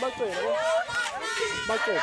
Bác cười đúng không? Bác cười.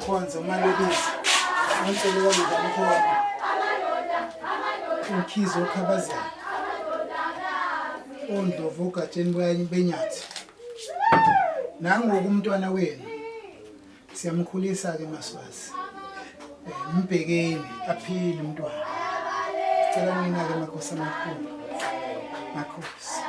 Khonza umalobisi ancelela ngizama khona ukhizo okhabazela ondlovu ugatsheni benyathi nangoku umntwana wenu siyamkhulisa ke Maswazi mbhekeni aphile umntwana sicela mina ke makhosi amakhulu makhosi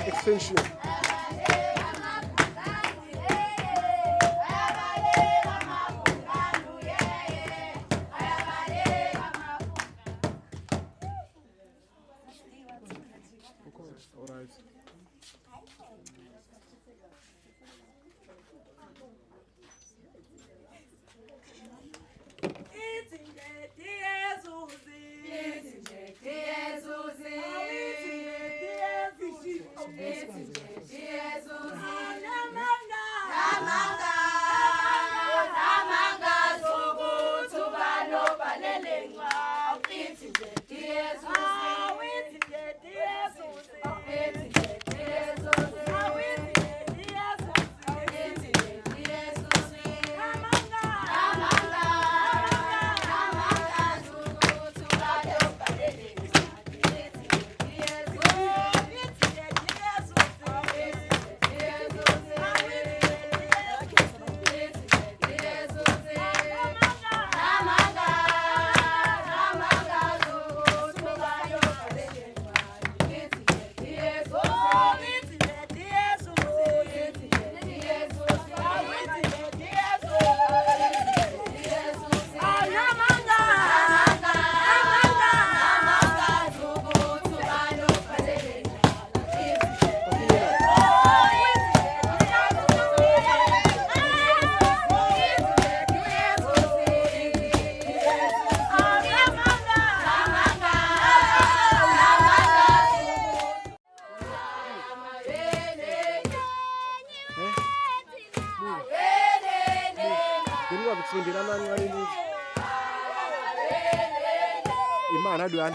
Extension. All right. Imana aduan.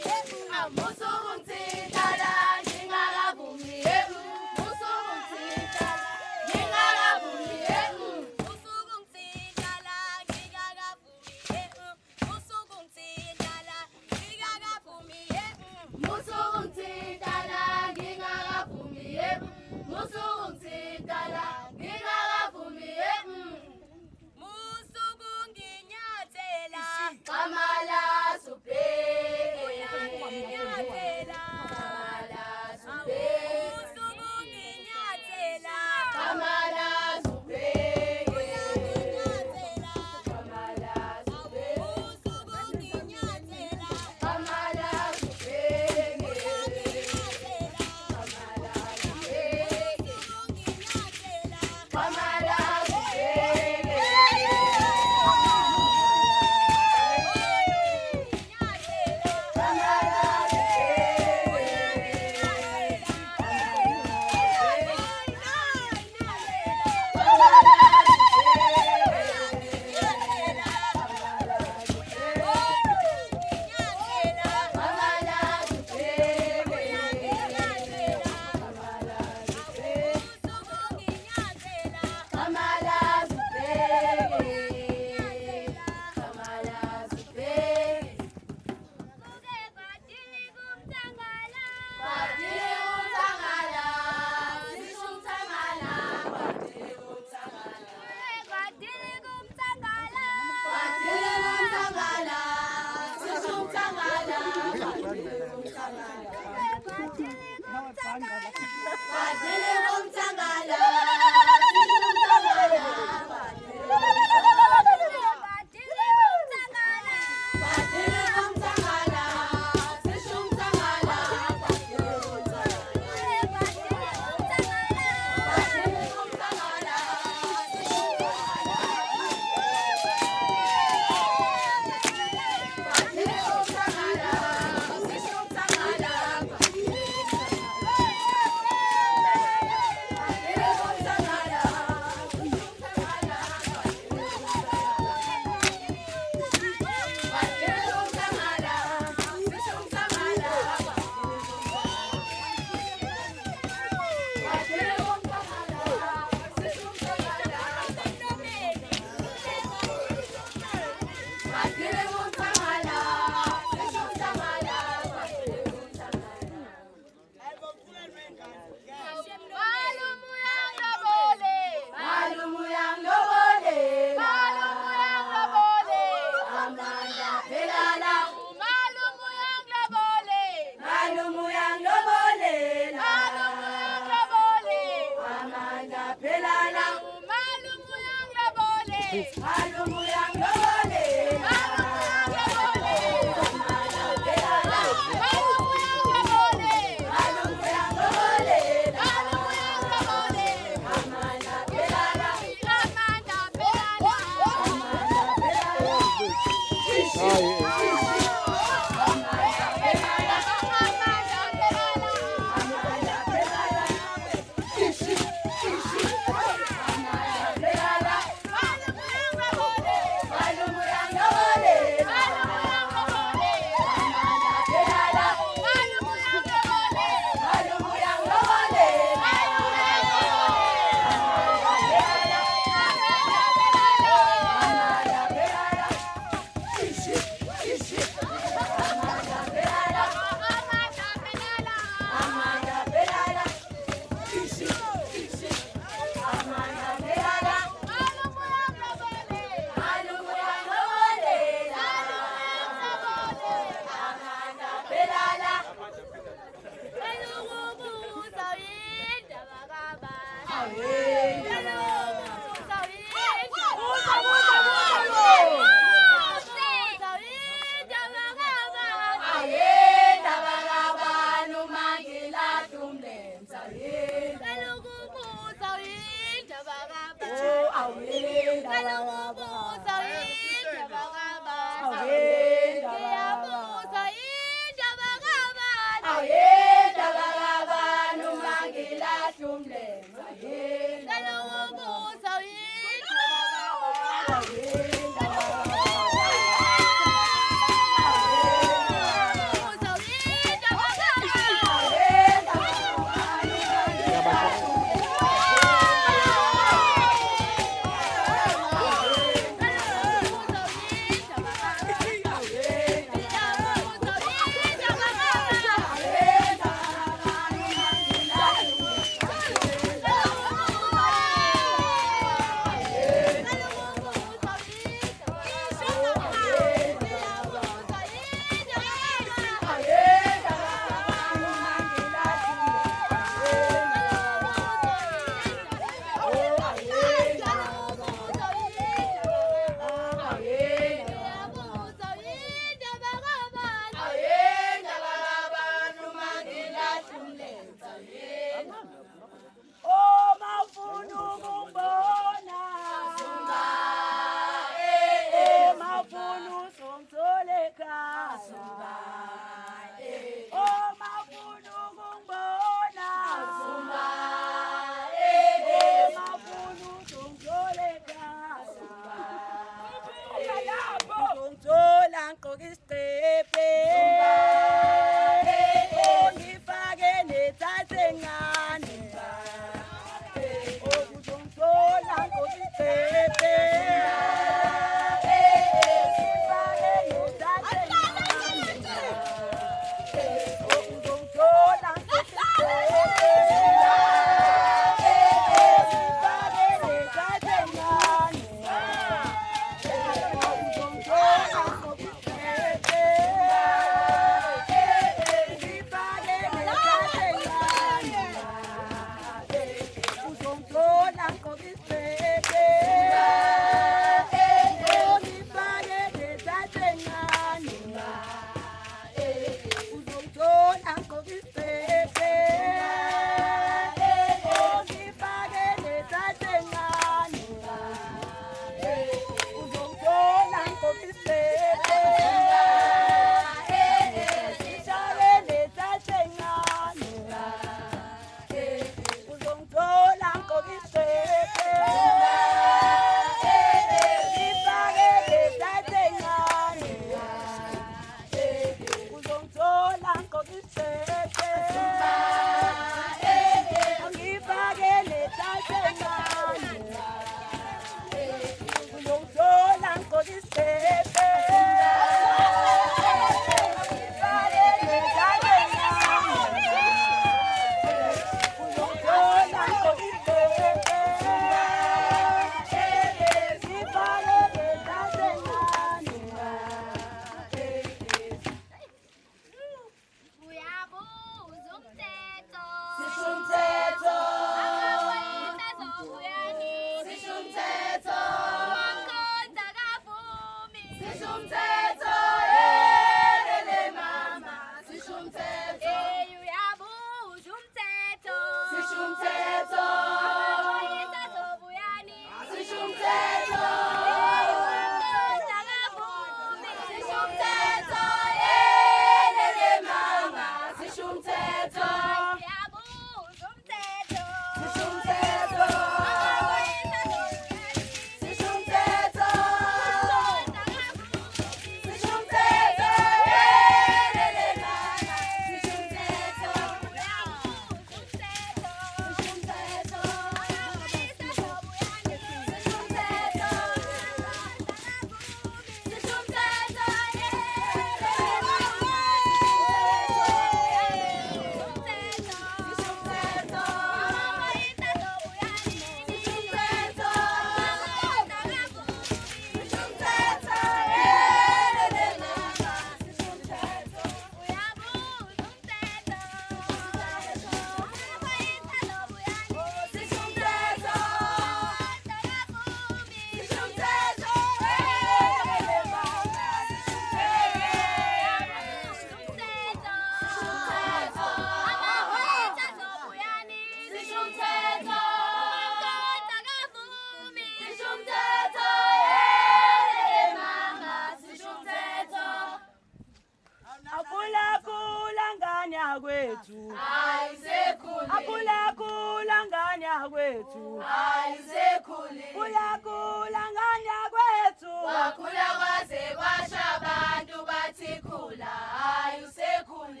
yakwethu ayisekhuli akhula ngane yakwethu ayisekhuli khula ngane yakwethu wakhula kwaze kwasha abantu bathi khula ayisekhuli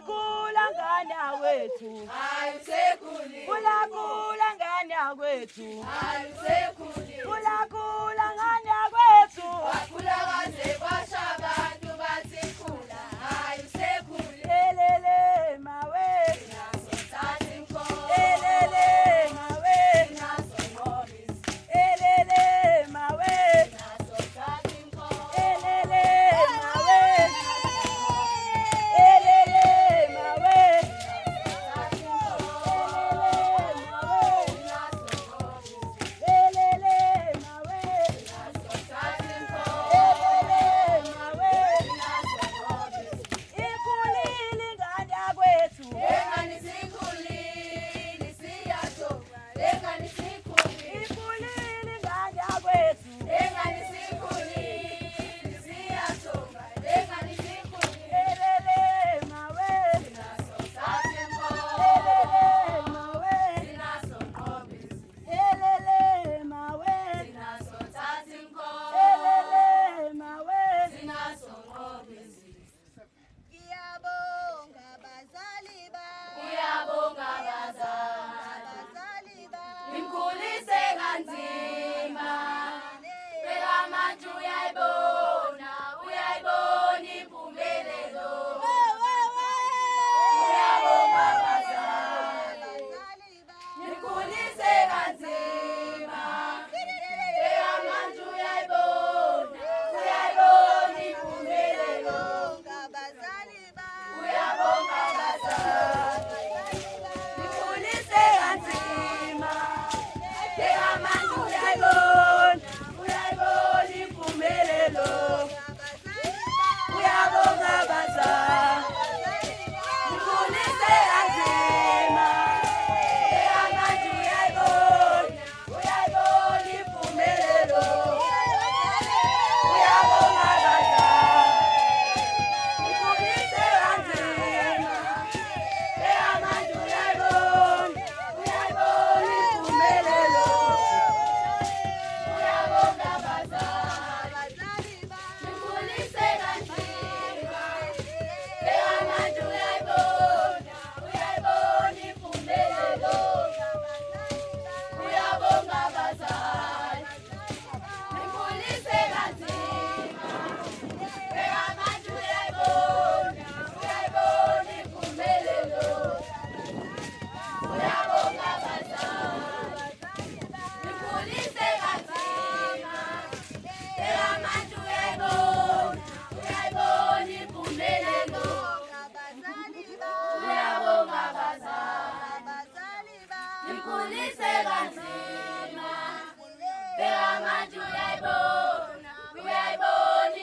khula ngane yakwethu ayisekhuli khula ngane yakwethu ayisekhuli khula ngane yakwethu wakhula kwaze kwasha abantu bathi khula ayisekhuli elele mawe naso thatha inkomo elele mawe naso ngobisi elele mawe naso thatha inkomo elele mawe elele mawe thatha inkomo naso ngobisi elele mawe naso thatha inkomo elele mawe naso ngobisi ikhulile ngane yakwethu engani sikhulile siyathoba engani sikhulile ikhulile ngane yakwethu engani sikhulile siyathoba engani sikhulile elele mawe naso thatha inkomo elele mawe naso ngobisi elele mawe naso thatha inkomo elele mawe naso ngobisi Ngiyabonga bazali bami, uyabonga bazali bazali bami. imkhulise kanzima phela manje uyayibona impumelelo uyabonga bazali Bazali bami, imkhulise kanzima phela manje uyayibona impumelelo bonga bazali bami, uyabonga bazali imkhulise kanzima phela manje uyayibona impumelelo uyabonga bazali imkhulise kanzima phela manje uyayibona impumelelo uyabonga bazali imkhulise kanzima phela manje uyayibona impumelelo uyabonga bazali bazali bami. imkhulise kanzima phela manje uyayibona impumelelo uyabonga bazali imkhulise kanzima phela manje uyayibona impumelelo uyabonga bazali imkhulise kanzima phela manje uyayibona impumelelo Bazali bami, uyabonga bazali bazali bami. imkhulise kanzima phela manje uyayibona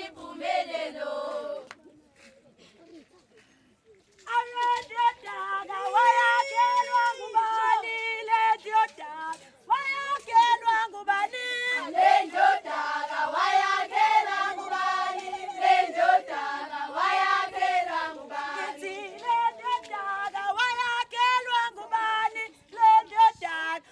impumelelo alendodana wayakelwa ngubani lendodana wayakelwa ngubani lendodana wayakela ngubani lendodana wayakela ngubani Ngithi lendodana wayakelwa ngubani lendodana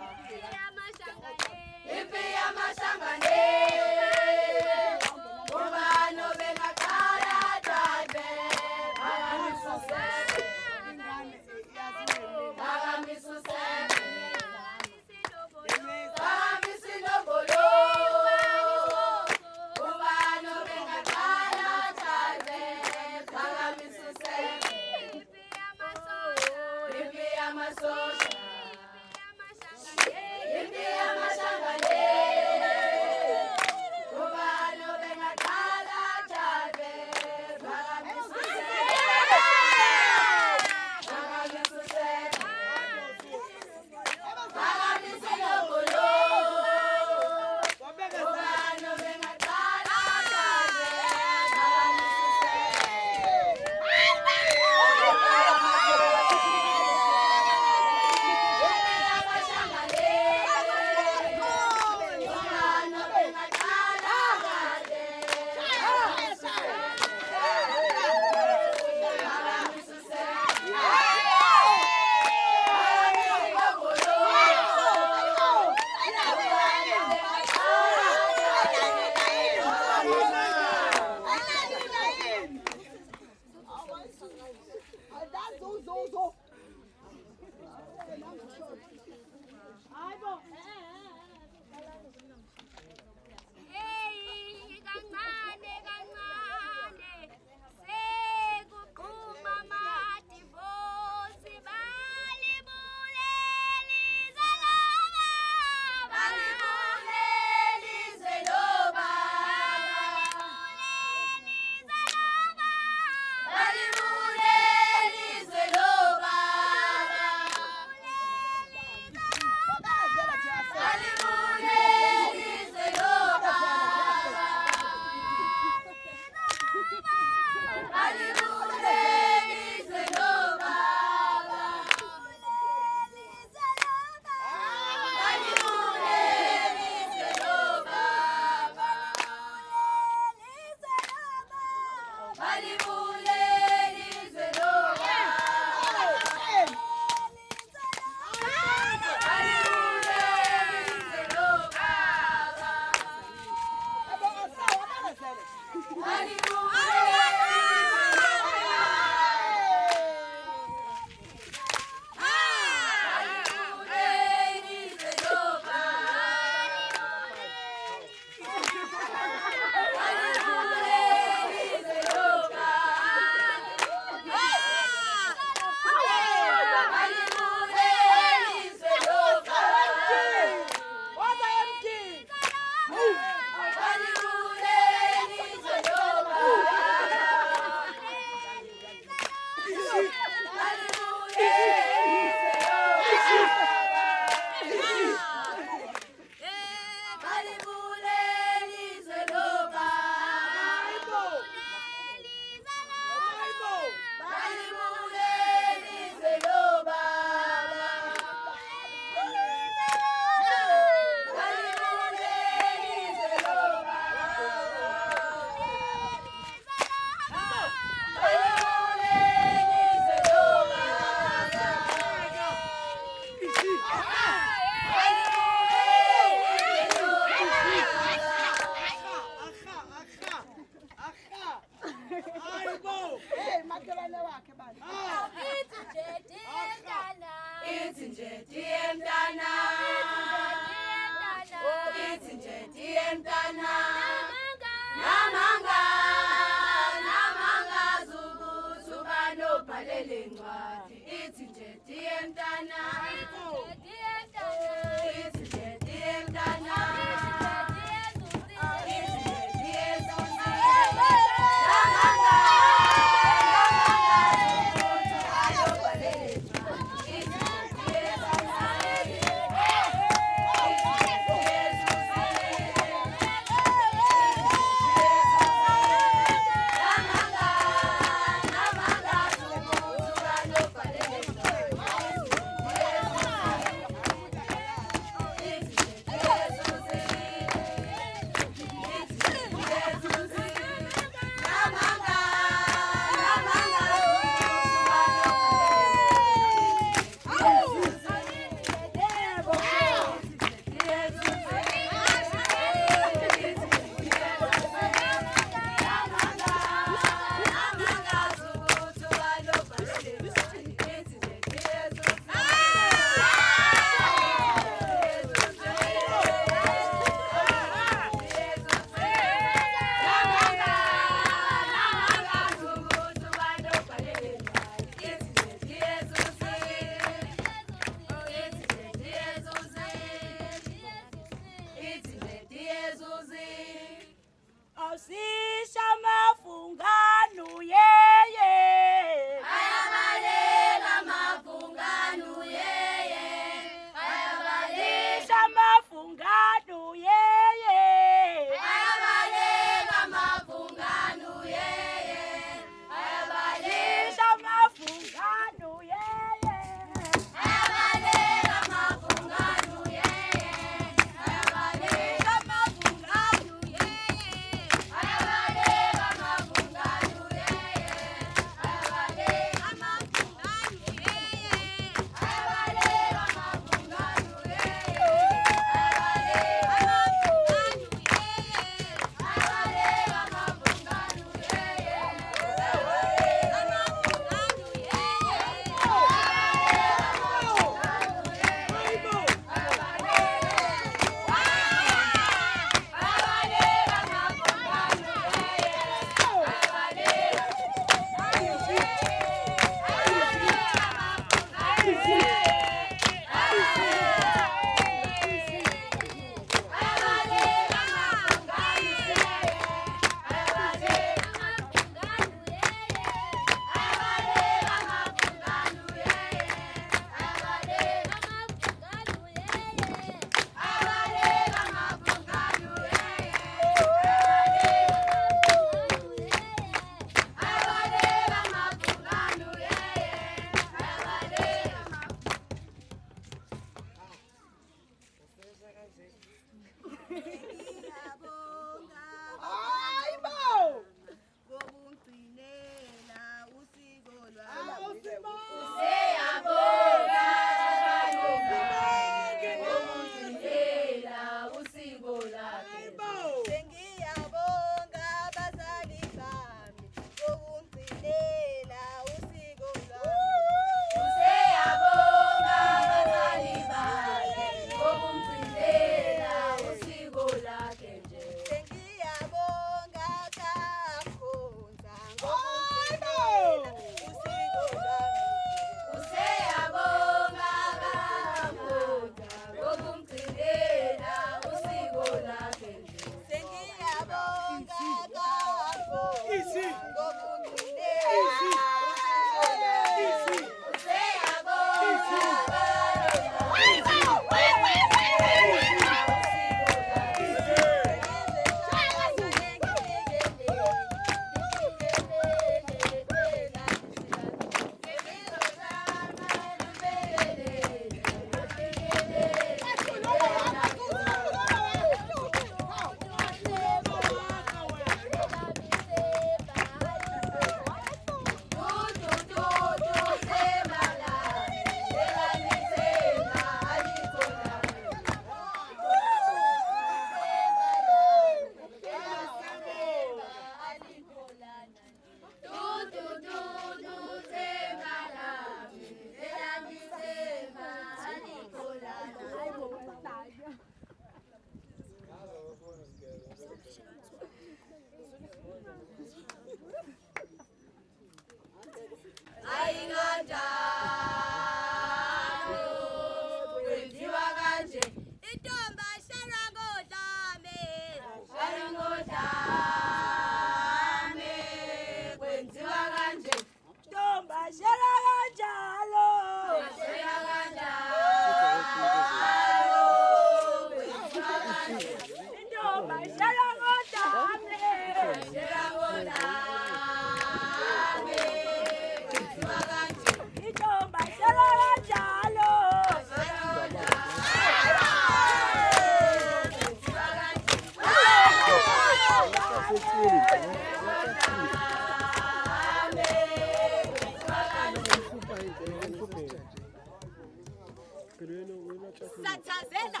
Sathazela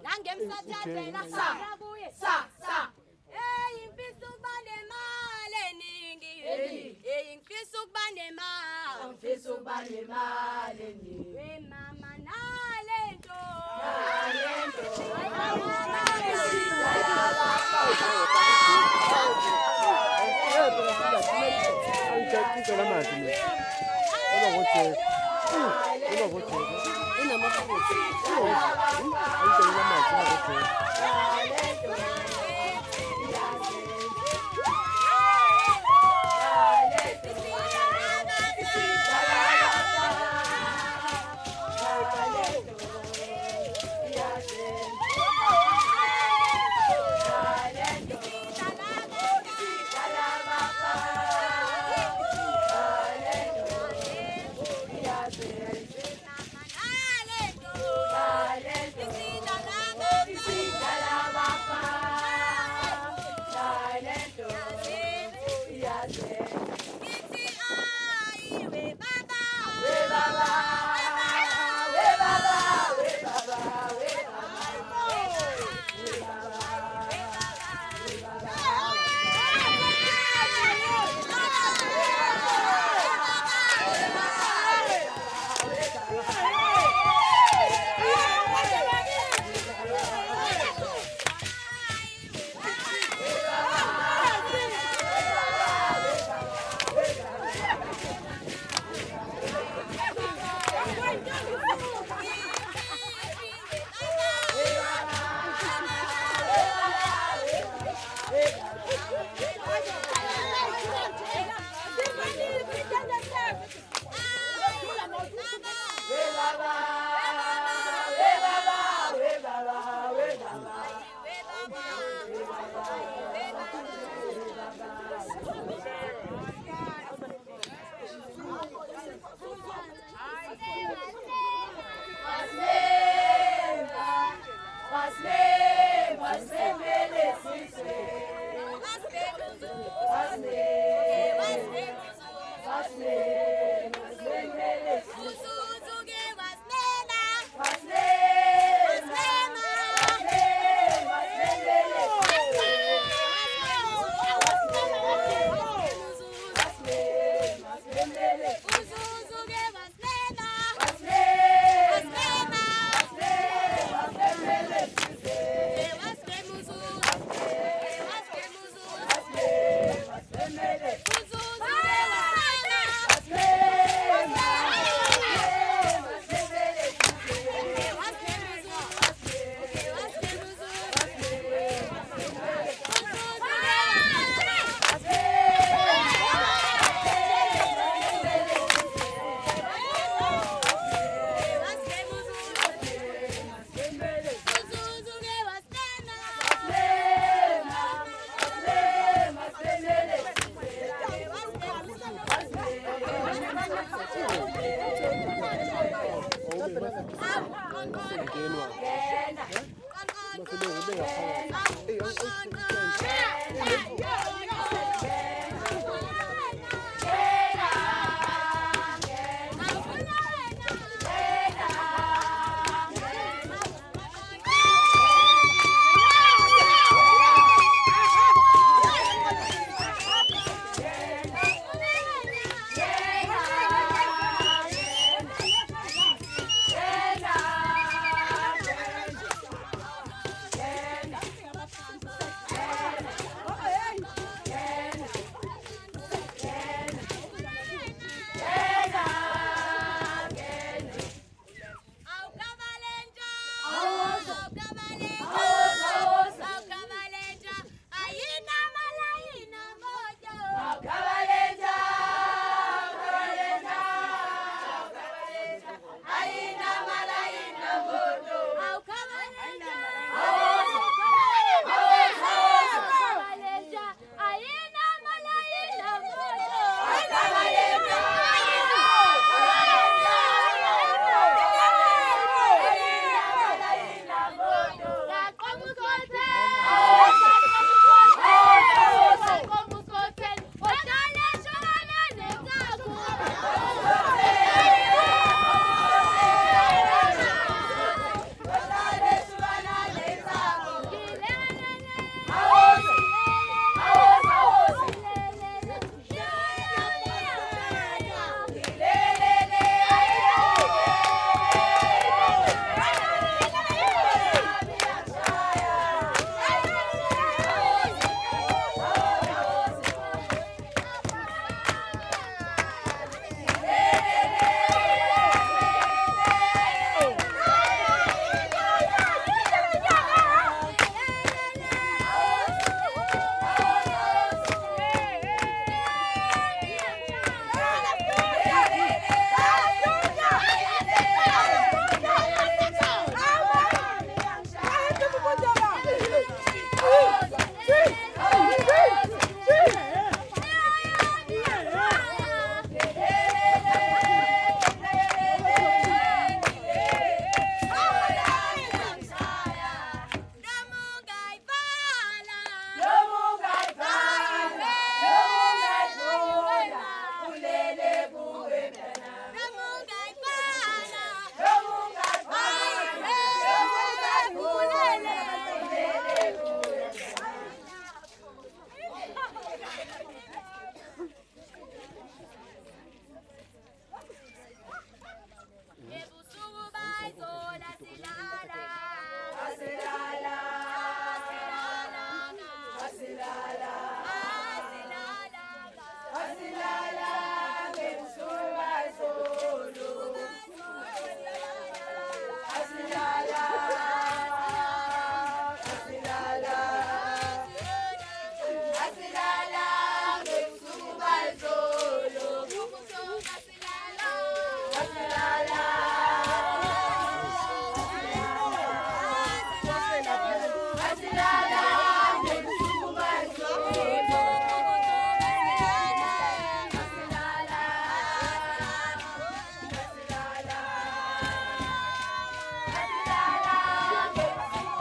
langemsathazela sabuye imfisa ukuba nemali eningi imfisa ukuba nemali we mama nalento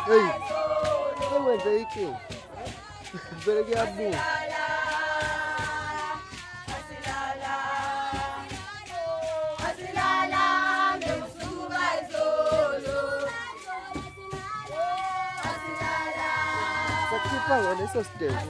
Hey. Wenze iki. Vele kuyabu. Sakipa ngone so stage.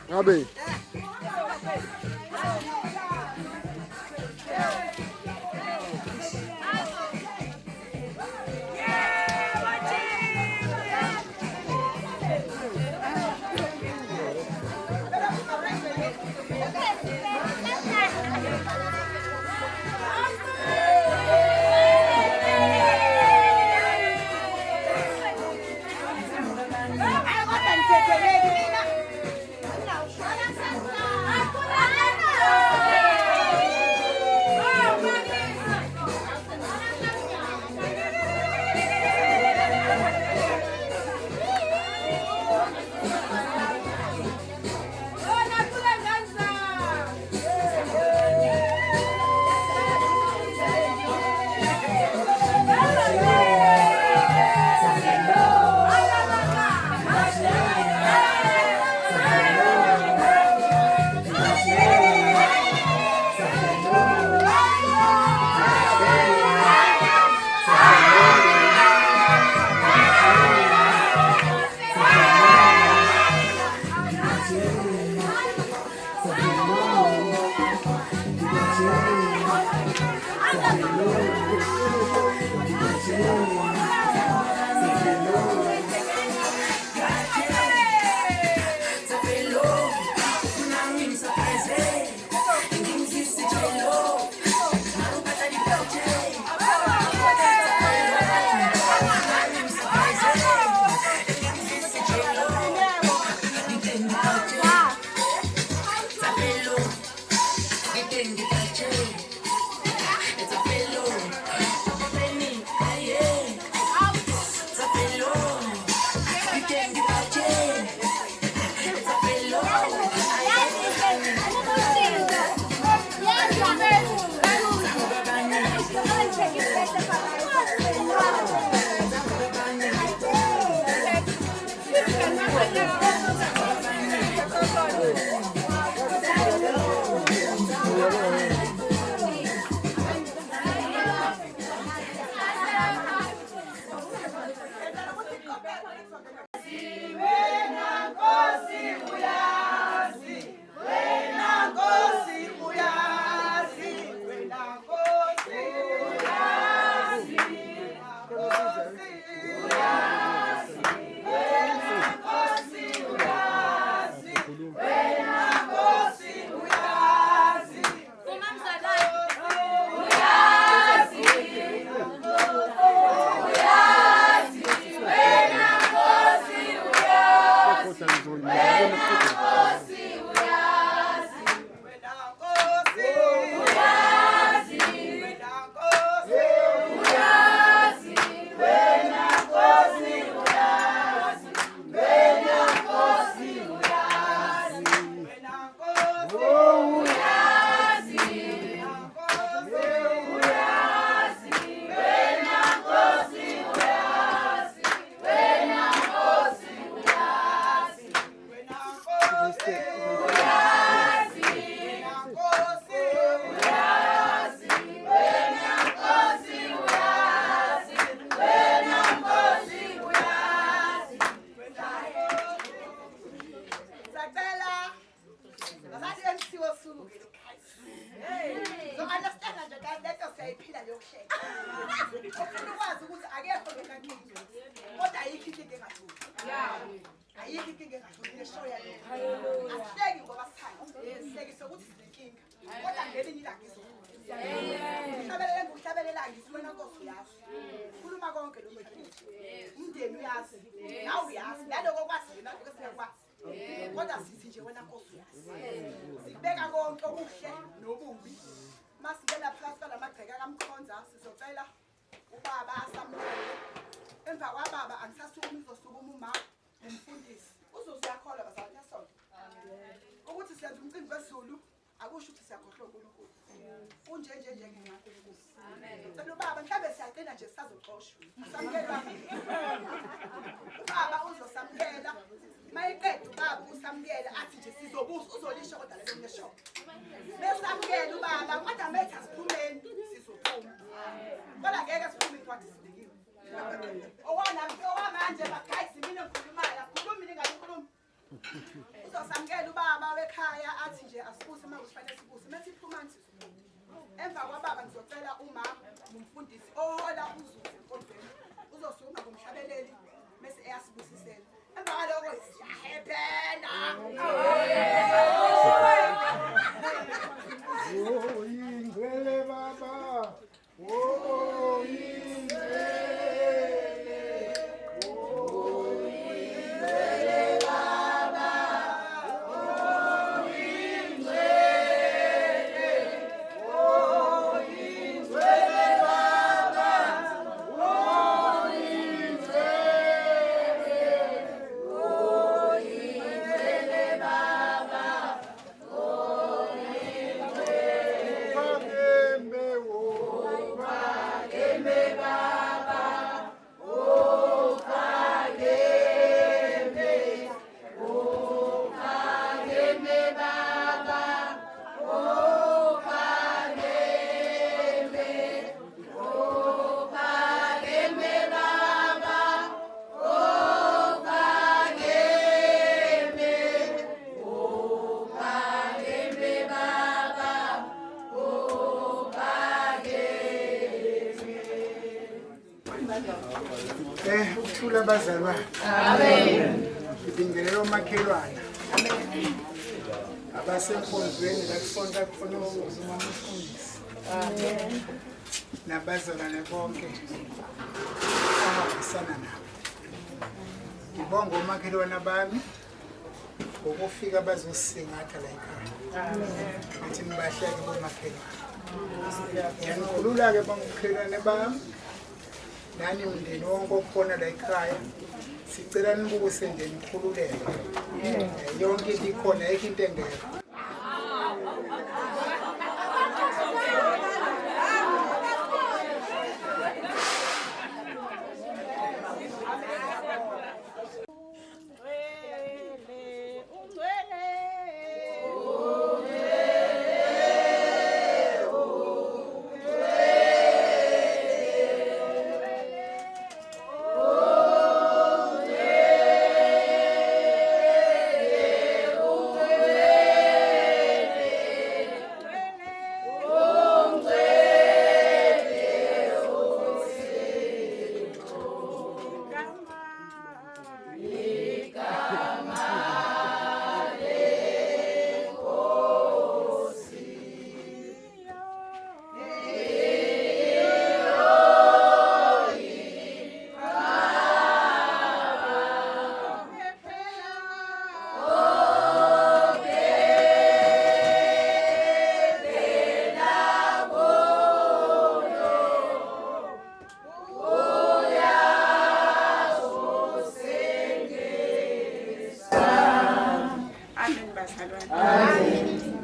Ngabe konke okuhle nobubi. Masingena phakathi kwalamagceke kaMkhonza sizocela ubaba asamukele. Emva kwababa angisasukumi uzosukuma uma umfundisi. Uzuzu yakholwa bazalwane yasonto. Ukuthi senza umcimbi wesiZulu akusho ukuthi siyakhohlwa uNkulunkulu. Kunje ngeNkulunkulu. Amen. Cela ubaba mhlambe siyaqina nje sisazoxoshwa. Samukele ubaba uzosamukela. Mayiqeda ubaba usamukela athi nje sizobusa uzolisho kodwa lelo ngesho. Besamukela ubaba kodwa metha siphumeni sizophuma. Kodwa ngeke siphume kwathi sidikiwe. Owamanje bagayisi mina ngikhulumayo akhulumi ningayikhuluma. Uzosamukela ubaba wekhaya athi nje asibuse uma kufanele sibuse methi iphuma nje. Emva kwababa ngizocela uma umfundisi ohola uZulu enkondweni uzosukuma ngomhlabeleli bese eyasibusisela. Emva kwaloko siyahebena. Oh ingwele baba. Oh ingwele. Ukuthula bazalwane. Amen. Ngibingelela omakhelwane. Amen. Abasenkonzweni la kusonta khona uzuma umfundisi. Amen. Nabazalwane bonke abahambisana nabo. Ngibonga omakhelwane bami ukufika bazosingatha la ekhaya. Amen. Ukuthi nibahleke bomakhelwane. Ngiyakhulula ke bomakhelwane bami. Nani umndeni wonke okhona la ekhaya sicela nibukuse nje nikhululeke yonke into ikhona ayikho into engekho.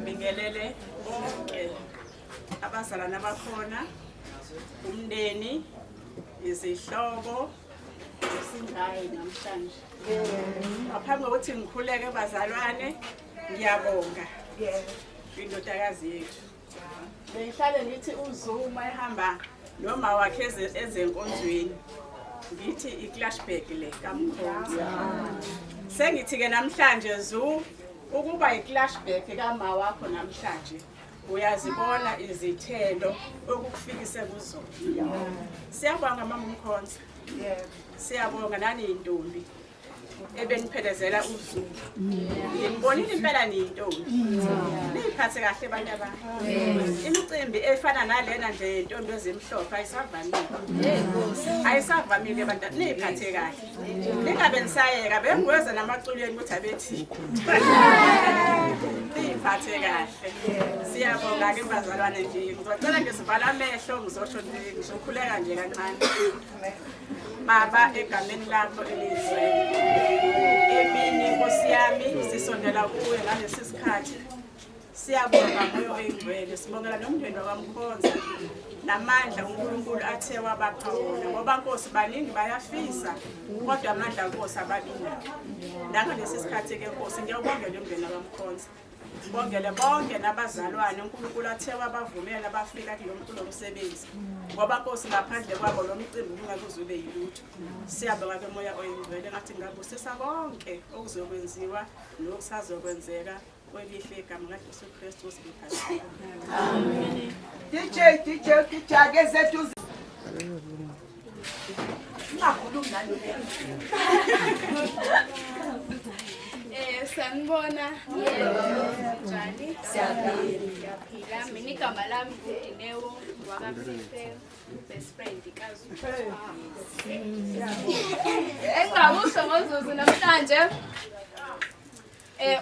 Bingelele bonke abazalwane abakhona umndeni izihlobo esingayi namhlanje. Ngaphambi kokuthi ngikhuleke bazalwane ngiyabonga indodakazi yethu. Beyihlale ngithi uZuma ehamba noma wakhe ezenkonzweni ngithi iClashback le kaMkhonza. Sengithi ke namhlanje Zu ukuba iClashback kama wakho namhlanje uyazibona izithelo okukufikise kuzona. Siyabonga mama uMkhonza. Siyabonga nani intombi ebeniphelezela uZulu. Ngibonile impela niyintombi. Niphathe kahle abanye abantu. Imicimbi efana nalena nje intombi ezimhlophe ayisavamile. Ayisavamile abantu niphathe kahle. Ningabe nisayeka bengweza namaculweni ukuthi abethi. niphathe kahle. Siyabonga-ke bazalwane nje. Ngizocela ngisivala amehlo ngizosho nje ngizokhuleka nje kancane. Baba egameni lakho elizweni. Emini Nkosi yami sisondela kuwe ngalesi sikhathi. Siyabonga moyo oyingcwele sibongela nomndeni wakamkhonza namandla uNkulunkulu athe wabapha wona ngoba Nkosi baningi bayafisa kodwa amandla Nkosi ababina. Ngalesi sikhathi ke Nkosi ngiyabongela umndeni wakamkhonza. Ngibongele bonke nabazalwane uNkulunkulu athe wabavumela bafika kulo msebenzi. Ngoba Nkosi ngaphandle kwabo lo mcimbi ungakuzube yilutho. Siyabonga ke moya oyingcwele ngathi ngabusisa konke okuzokwenziwa nokusazokwenzeka. Kwelihle igama kaJesu Kristu sibiphathile. Amen. DJ ake zethu ngakhuluma nalo. Sanibona. Njani? Siyaphila. Mina igama lami nguDinewo wakafise best friend kaZulu. Engakusho ngoZuzu namhlanje.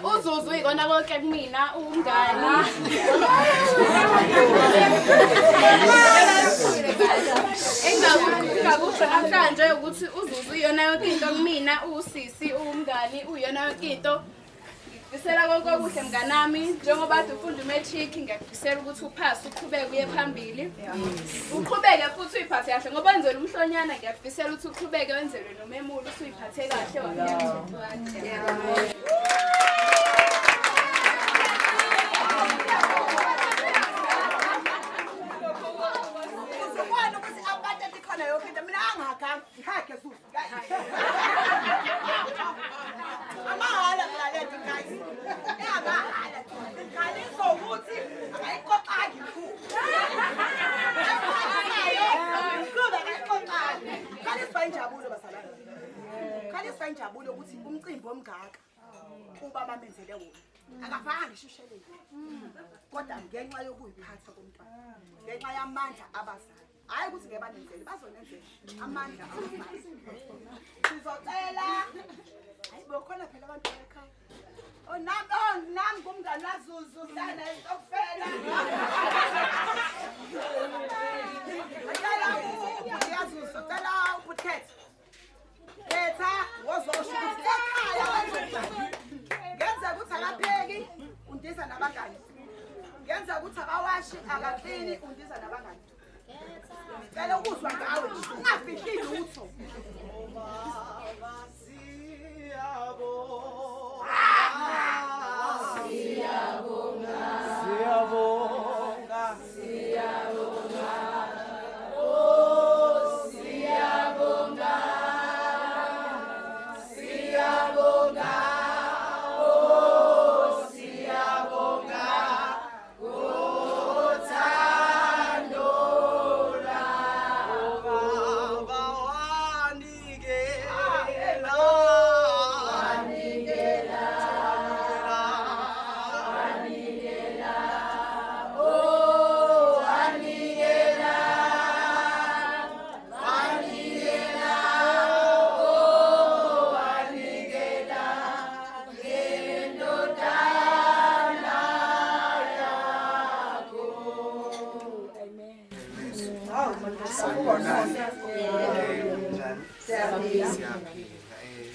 uZuzu ikona konke kumina umngani. Engakusho namhlanje ukuthi uZuzu iyona yonke into kumina, usisi umngani uyona yonke into. Ngifisela konke okuhle mnganami njengoba ufunda umatric ngiyakufisela ukuthi uphase uqhubeke uye phambili. Uqhubeke futhi uyiphathe kahle ngoba wenzela umhlonyana ngiyakufisela ukuthi uqhubeke wenzelwe nomemulo usuyiphathe kahle wangiyakho. Injabulo ukuthi umcimbi omngaka kuba bamenzele wona akafanga ngishushelele kodwa ngenxa yokuyiphatha komntwana ngenxa yamandla abazali hayi ukuthi ngeke banenzele bazonenzela amandla abazali sizocela hayi bokhona phela abantu ekhaya nami kumngani waZuzu sana estofela yaZuzu cela ubuthethe Etha wozosho ukuthi ekhaya wenze ngenza ukuthi akapheki undiza nabangani ngenza ukuthi akawashi akaklini undiza nabangani ngicela ukuzwa ngawe ungafihli lutho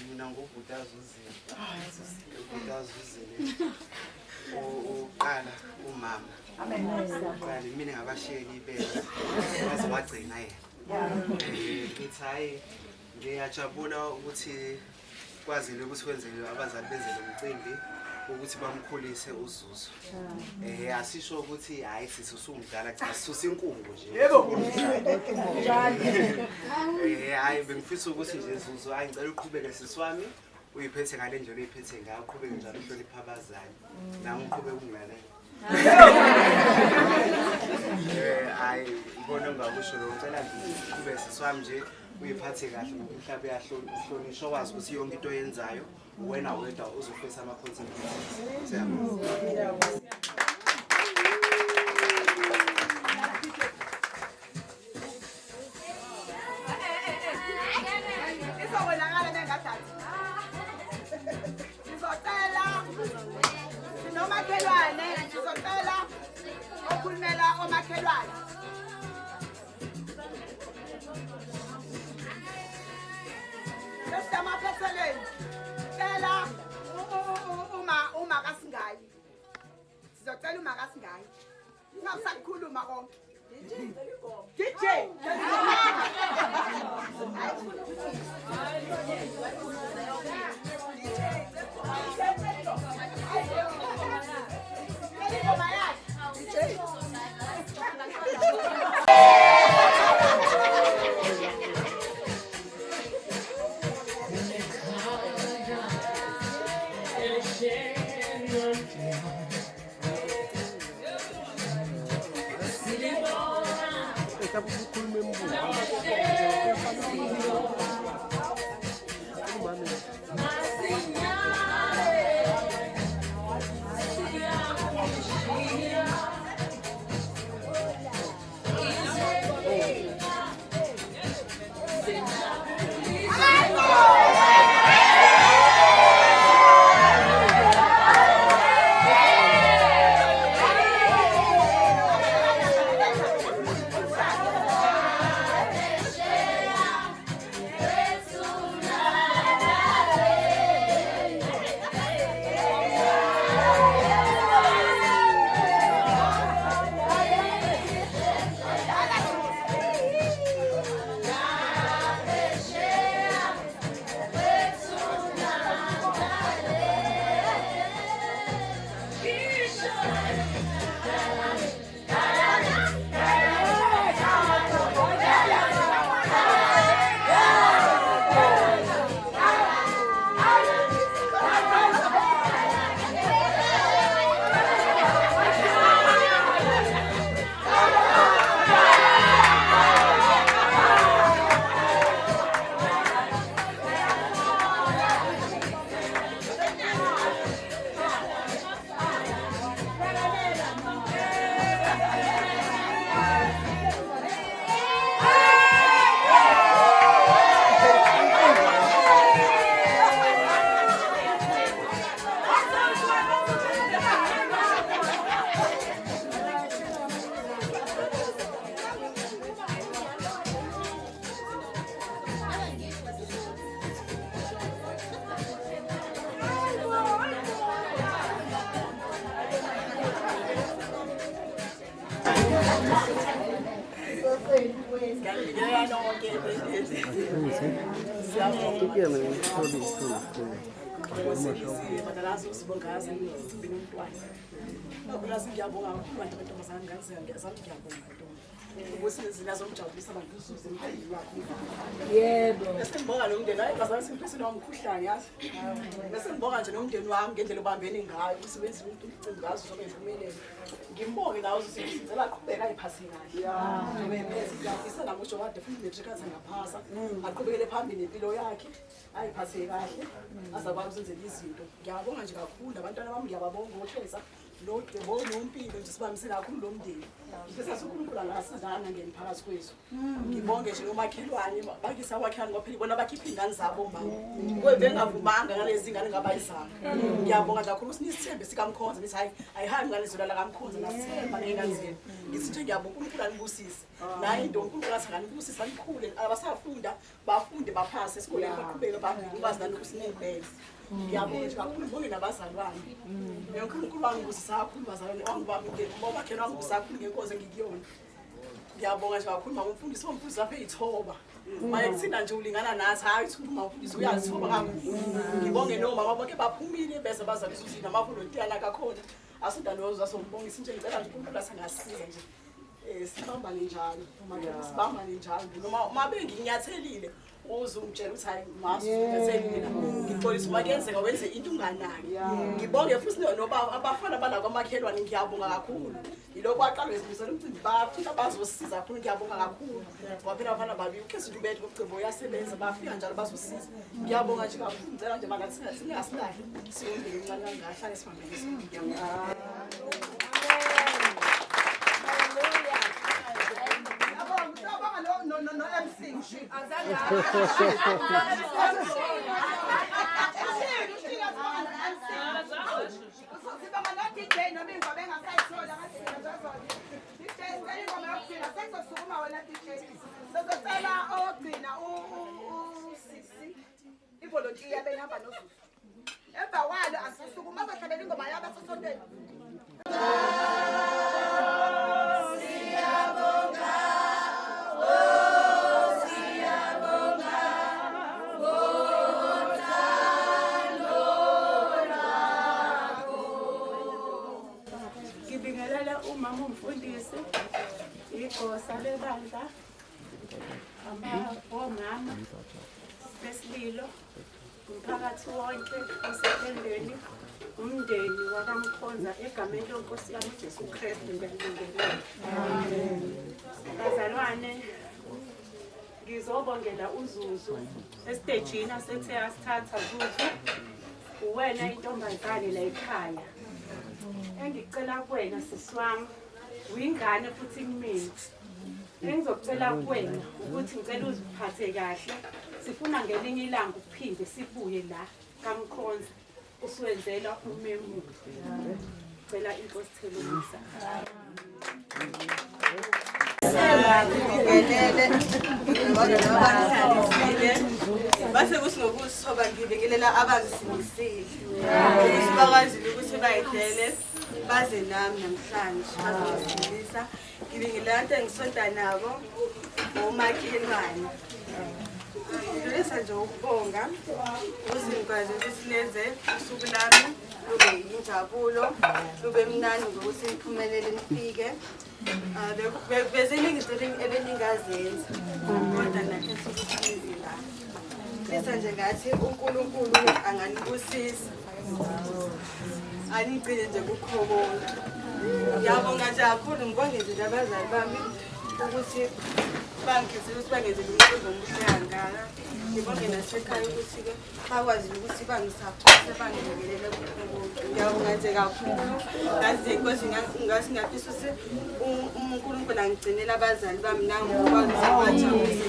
Mina ngokudazuzile uqala umama kanti mina ngabasheli ibele baze bagcina yena ngithi hayi ngiyajabula ukuthi kwazile ukuthi kwenzele abazali benzele umcimbi ukuthi bamkhulise uZuzu asisho ukuthi hayi sisumdala cha sisusa inkungu nje yebo hayi bengifisa ukuthi nje Zuzu hayi ngicela uqhubeke siswami uyiphethe ngale ndlela uyiphethe ngayo uqhubeke njalo uhlonipha abazali nami uqhubeke ungilalela hayi ngibona ngakusho lo ngicela nje uqhubeke siswami nje uyiphathe kahle umhlaba yahlonishwa wazi ukuthi yonke into oyenzayo wena wedwa uzofesa ama consequences siyabonga izobonakala nengadatha sizocela sinomakhelwane uzokhulumela omakhelwane. Sesamaphetheleni. Cela uma kasingayi. Sizocela uma kasingayi. Ungasakhuluma konke. DJ. Yebo. Esengibonga lo mndeni hayi bazalwane simphesela umkhuhlane yazi. Bese ngibonga nje nomndeni wami ngendlela obambene ngayo usebenzisa umcimbi ngazo zonke impumelelo. Ngimbonge nawe usizela aqhubeka ayiphase kahle. Ngibephethe ngiyafisa namusho kade futhi netrikathi ngaphasa. Aqhubekele phambili impilo yakhe ayiphase kahle. Azakwazi ukuzenzela izinto. Ngiyabonga nje kakhulu abantwana bami ngiyababonga ngohleza. Lo debo nompilo nje sibambise kakhulu lo mndeni. Ngifisa uNkulunkulu angasizana ngeniphakathi kwethu. Ngibonge nje nomakhelwane bakisa wakhe ngophela bona bakhipha ingane zabo mama. Kwebe ngavumanga ngalezi ingane ngabayizana. Ngiyabonga kakhulu sinisithembe sikaMkhonza nithi hayi ayihambi ngale zona la kaMkhonza nasithemba ngengane zenu. Ngisithi ngiyabonga uNkulunkulu anibusise. Nayi into uNkulunkulu athangani kubusisa likhule abasafunda bafunde baphase esikoleni baqhubeke bakwazi nanokusinembeza. Ngiyabonga nje kakhulu bonke nabazalwane. UNkulunkulu wangibusisa kakhulu bazalwane wangibami ngoba bakhe wangibusisa kakhulu ngenkosi engikuyona. Ngiyabonga nje kakhulu mama umfundisi womfundisi aphe ithoba. Maye kuthina nje ulingana nathi hayi ukuthi uma umfundisi uyazithoba kakhulu. Ngibonge no mama bonke baphumile bese bazalisa ukuthi namavolontiya la kakhona. Asindanoza sombongisa nje ngicela nje uNkulunkulu asingasiza nje. Sibambane njalo uma sibambane njalo noma uma benginyathelile uzungitshela ukuthi hayi masungathelile ngixolisa uma kuyenzeka wenze into unganaki ngibonge futhi noba abafana bala kwamakhelwane ngiyabonga kakhulu yiloko aqalwe izibisela umcimbi bafika bazosiza kakhulu ngiyabonga kakhulu ngoba phela abafana babi ukhezo ubethe ucebo uyasebenza bafika njalo bazosiza ngiyabonga nje kakhulu ngicela nje manje singasilahli siyondele incane kangahle esibambelise ngiyabonga. No MC. Sengizosukuma wena DJ. Sizocela ogcina usisi. Ivolunteer behamba noZulu. Emva kwalo asisukuma abahlabelela ingoma yabo asesontweni. Ngibingelela umama umfundisi, igosa lebandla, omama besililo, umphakathi wonke osephendweni, umndeni wakaMkhonza egameni lenkosi yami uJesu Kristu ngiyakubingelela. Bazalwane, ngizobongela uZuzu esitejini asethe asithatha Zuzu, uwena intombazane la ekhaya. Engicela kuwena sisi wami, uyingane futhi kumina. Engizocela kuwena ukuthi ngicela uziphathe kahle. Sifuna ngelinye ilanga ukuphinde sibuye la kaMkhonza usiwenzela umemulo. Ngicela inkosi Thelumisa. Base kusingokusoba ngibingelela abangisingisile. Isibakwazile ukuthi bayidele baze nami namhlanje bazosindisa. Ngibingelela abantu engisonta nabo omakhelwane. Ngilisa nje ukubonga uzingikwazi ukuthi lenze usuku lami lube injabulo lube mnandi ngokuthi niphumelele nifike. Beziningi izinto ebeningazenza kodwa nakhetha ukuthi nizila. Lisa nje ngathi uNkulunkulu anganibusisa. Anigcine nje kukhobonga. Ngiyabonga nje kakhulu ngibonge nje abazali bami ukuthi bangizile ukuthi bangenzele umsebenzi omuhle kangaka. Ngibonge nasekhaya ukuthi-ke bakwazi ukuthi bangisaphothe bangilekelele kukhobonga. Ngiyabonga nje kakhulu. Ngazi inkosi ngasi ngafisa ukuthi uNkulunkulu angigcinele abazali bami nangokwazi ukuthi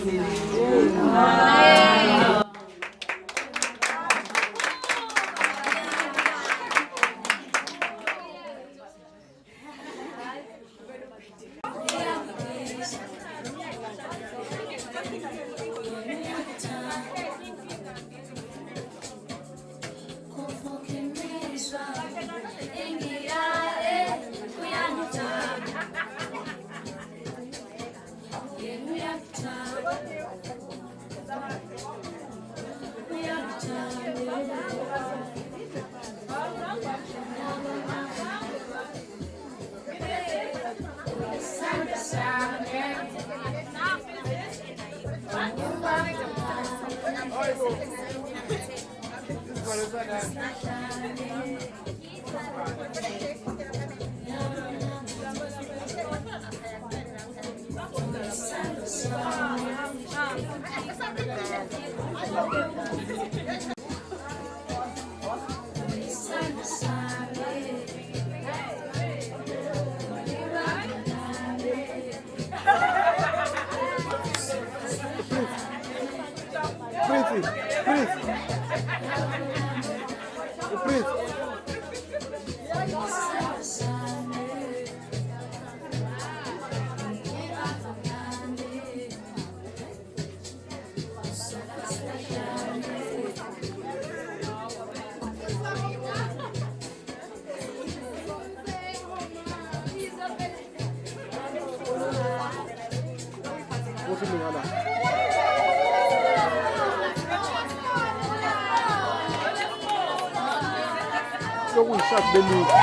bajabulise.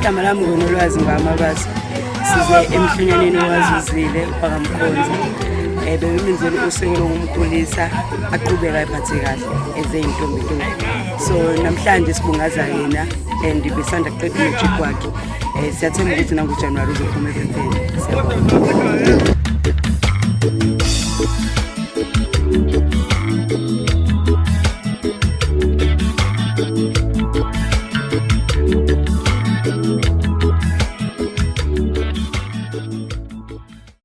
Igama lami ngonolwazi ngamabazi. Size emhlonyaneni wazuzile bakamkhonza. Bebimenzele usekelo ngumkhulisa aqhubeka ephathe kahle ezeyintombi. So namhlanje sibungaza yena and besanda kuqeda uMatric wakhe. Siyathemba ukuthi nangoJanuary uzophuma ephepheni. Siyabonga.